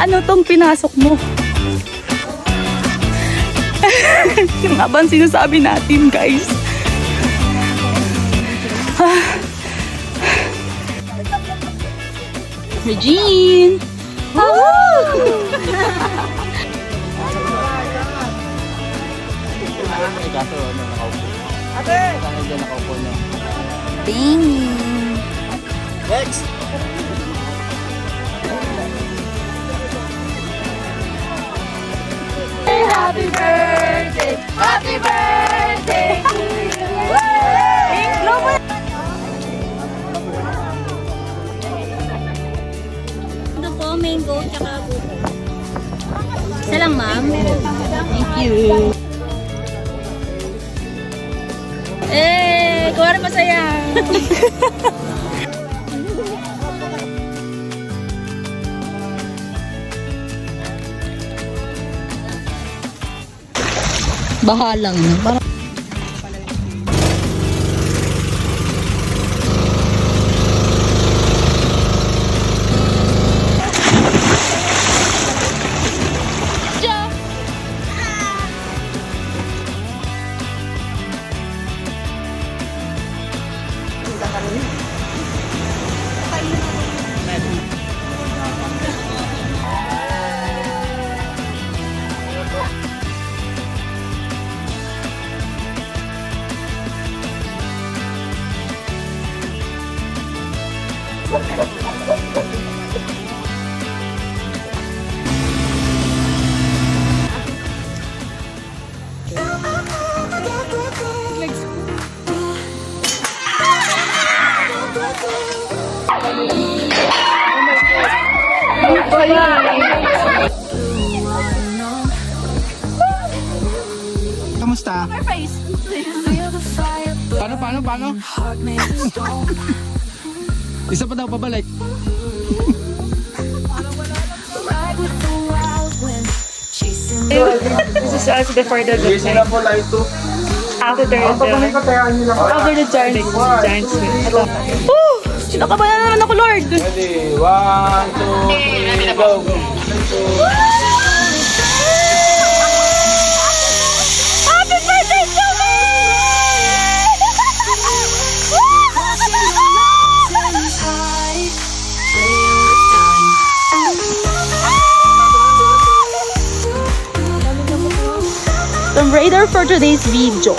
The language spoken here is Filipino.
Ano tong pinasok mo? Yung nga ba ang sinasabi natin, guys? Regine! Kaso ano, nakaupo. Ate! Saan na dyan nakaupo niya? Ding! Next! Happy birthday! Happy birthday to you! Ito po, mango, tsaka buko. Isa lang, ma'am. Thank you! Kuwari masaya. Bahalang na. Kamusta? Paano? Isa pa daw pabalik. This is us before the good night. After the giant swing. Nakabayan na naman ako, Lord. Ready? 1, 2, go! Happy birthday to me! Tomb Raider for today's video.